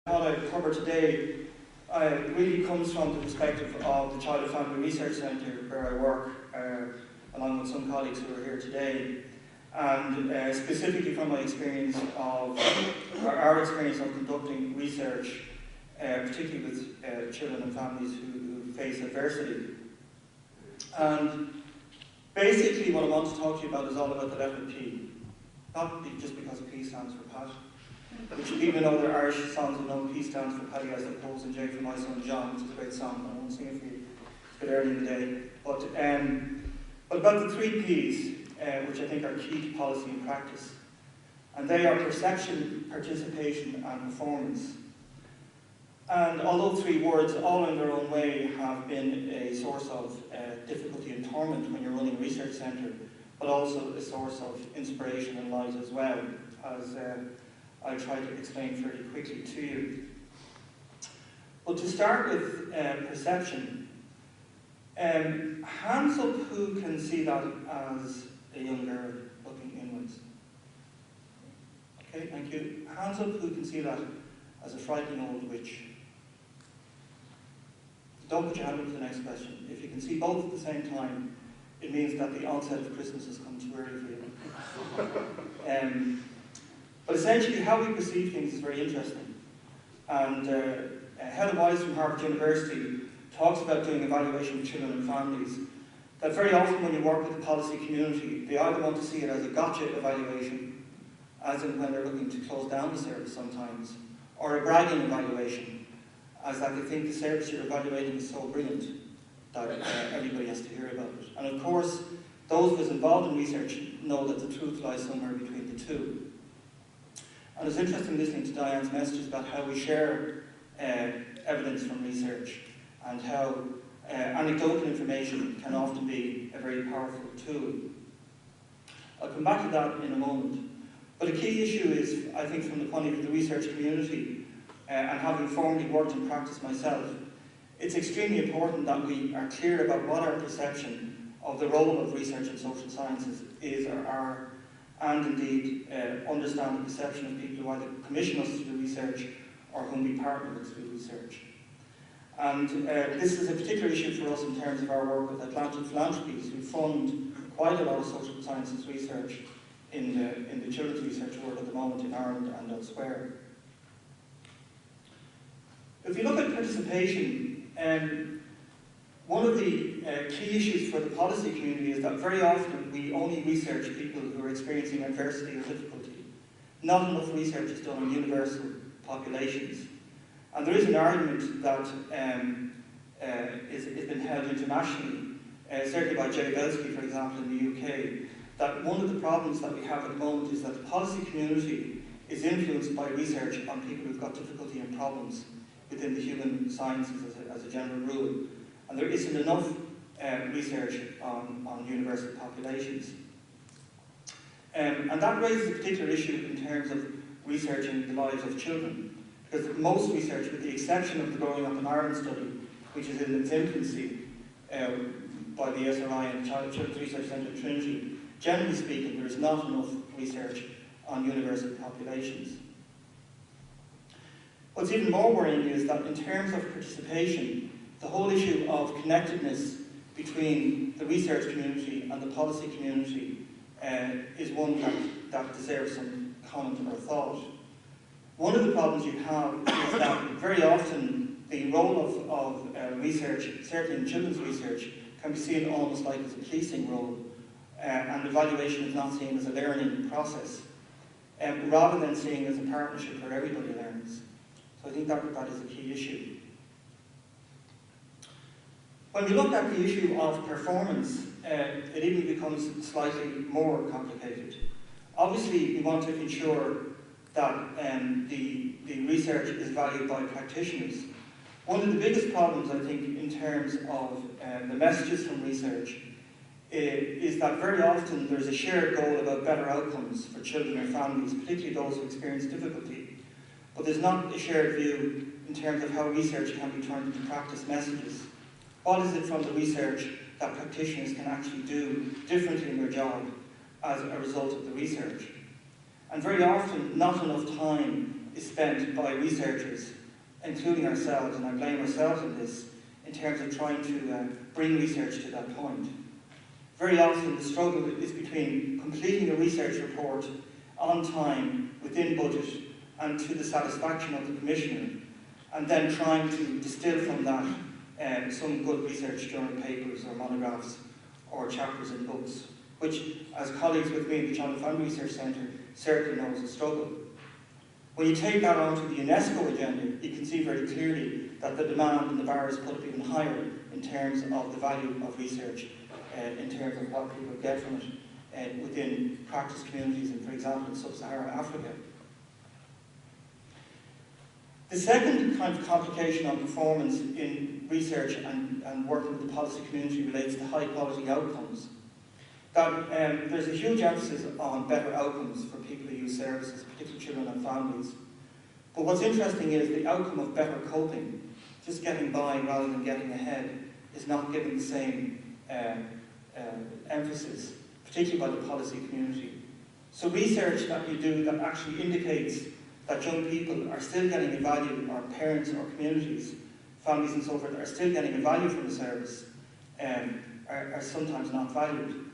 What I cover today really comes from the perspective of the Child and Family Research Centre where I work, along with some colleagues who are here today, and specifically from my experience of, our experience of conducting research, particularly with children and families who face adversity. And basically what I want to talk to you about is all about the letter P. Not just because P stands for Pat, which people know their Irish songs will know P stands for Paddy as the Pose and J for My Son John, which is a great song. I won't sing it for you, it's a bit early in the day. But about the three Ps, which I think are key to policy and practice. And they are perception, participation and performance. And although three words, all in their own way, have been a source of difficulty and torment when you're running a research centre, but also a source of inspiration and light as well, as I'll try to explain fairly quickly to you. But to start with perception, hands up who can see that as a young girl looking inwards. Okay, thank you. Hands up who can see that as a frightening old witch. Don't put your hand up for the next question. If you can see both at the same time, it means that the onset of Christmas has come too early for you. But essentially, how we perceive things is very interesting. And Helen Wise from Harvard University talks about doing evaluation of children and families, that very often when you work with the policy community, they either want to see it as a gotcha evaluation, as in when they're looking to close down the service sometimes, or a bragging evaluation, as that they think the service you're evaluating is so brilliant that everybody has to hear about it. And of course, those of us involved in research know that the truth lies somewhere between the two. And it's interesting listening to Diane's messages about how we share evidence from research and how anecdotal information can often be a very powerful tool. I'll come back to that in a moment. But a key issue is, I think, from the point of view of the research community, and having formally worked in practice myself, it's extremely important that we are clear about what our perception of the role of research in social sciences is or are, and indeed understand the perception of people who either commission us to do research or whom we partner with to do research. And this is a particular issue for us in terms of our work with Atlantic Philanthropies, who fund quite a lot of social sciences research in the children's research world at the moment in Ireland and elsewhere. If you look at participation, one of the key issues for the policy community is that very often we only research people who are experiencing adversity or difficulty. Not enough research is done on universal populations. And there is an argument that has been held internationally, certainly by Jerry Belsky, for example, in the UK, that one of the problems that we have at the moment is that the policy community is influenced by research on people who've got difficulty and problems within the human sciences as a general rule. And there isn't enough research on universal populations. And that raises a particular issue in terms of researching the lives of children. Because most research, with the exception of the Growing Up in Ireland study, which is in its infancy by the SRI and Children's Research Centre in Trinity, generally speaking, there is not enough research on universal populations. What's even more worrying is that in terms of participation, the whole issue of connectedness between the research community and the policy community is one that deserves some comment or thought. One of the problems you have is that very often the role of research, certainly in children's research, can be seen almost like as a policing role, and evaluation is not seen as a learning process, rather than seen as a partnership where everybody learns. So I think that is a key issue. When we look at the issue of performance, it even becomes slightly more complicated. Obviously, we want to ensure that the research is valued by practitioners. One of the biggest problems, I think, in terms of the messages from research is that very often there's a shared goal about better outcomes for children and families, particularly those who experience difficulty. But there's not a shared view in terms of how research can be turned into practice messages. What is it from the research that practitioners can actually do differently in their job as a result of the research? And very often, not enough time is spent by researchers, including ourselves, and I blame ourselves in this, in terms of trying to bring research to that point. Very often the struggle is between completing a research report on time, within budget, and to the satisfaction of the Commissioner, and then trying to distill from that some good research journal papers or monographs or chapters in books, which, as colleagues with me in the Child and Family Research Centre, certainly know is a struggle. When you take that onto the UNESCO agenda, you can see very clearly that the demand and the bar is put up even higher in terms of the value of research, in terms of what people get from it within practice communities, and for example in sub-Saharan Africa. The second kind of complication on performance in research and working with the policy community relates to high quality outcomes. That there's a huge emphasis on better outcomes for people who use services, particularly children and families. But what's interesting is the outcome of better coping, just getting by rather than getting ahead, is not given the same emphasis, particularly by the policy community. So research that you do that actually indicates that young people are still getting a value, or parents or communities, families and so forth, are still getting a value from the service, are sometimes not valued.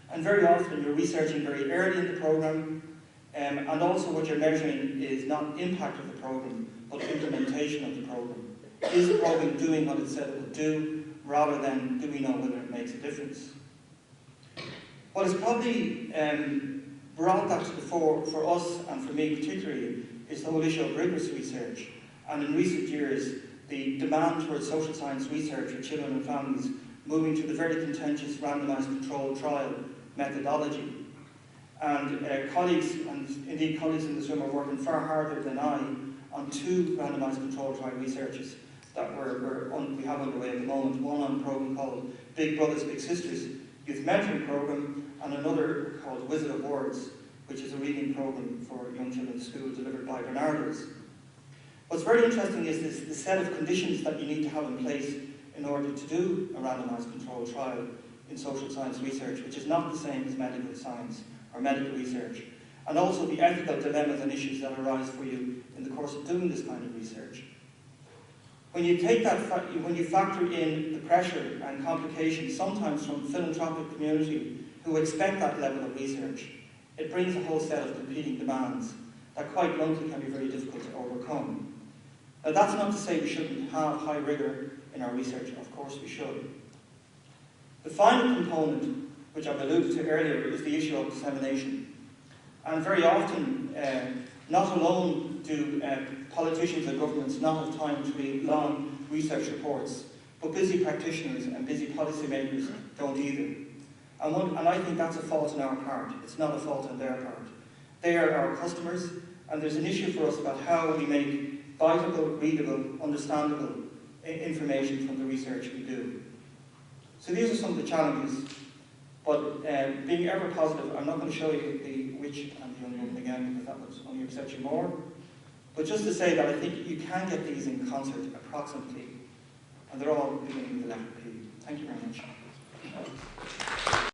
And very often you're researching very early in the programme, and also what you're measuring is not impact of the programme, but implementation of the programme. Is the programme doing what it said it would do, rather than do we know whether it makes a difference? What has probably brought that to the fore for us, and for me particularly, is the whole issue of rigorous research. And in recent years, the demand towards social science research for children and families moving to the very contentious randomised controlled trial methodology. And colleagues, and indeed colleagues in this room, are working far harder than I on 2 randomised controlled trial researches that we have underway at the moment. One on a programme called Big Brothers, Big Sisters Youth Mentoring Programme, and another called Wizard of Words, which is a reading programme for young children in school delivered by Bernardos. What's very interesting is the set of conditions that you need to have in place in order to do a randomised controlled trial in social science research, which is not the same as medical science or medical research, and also the ethical dilemmas and issues that arise for you in the course of doing this kind of research. When you take that, when you factor in the pressure and complications, sometimes from the philanthropic community who expect that level of research, it brings a whole set of competing demands that quite bluntly can be very difficult to overcome. Now that's not to say we shouldn't have high rigour in our research, of course we should. The final component, which I've alluded to earlier, is the issue of dissemination. And very often, not alone do politicians and governments not have time to read long research reports, but busy practitioners and busy policymakers don't either. And I think that's a fault on our part. It's not a fault on their part. They are our customers, and there's an issue for us about how we make vitable, readable, understandable information from the research we do. So these are some of the challenges, but being ever positive, I'm not going to show you the witch and the young woman again, because that would only upset you more. But just to say that I think you can get these in concert approximately, and they're all beginning with the letter P. Thank you very much.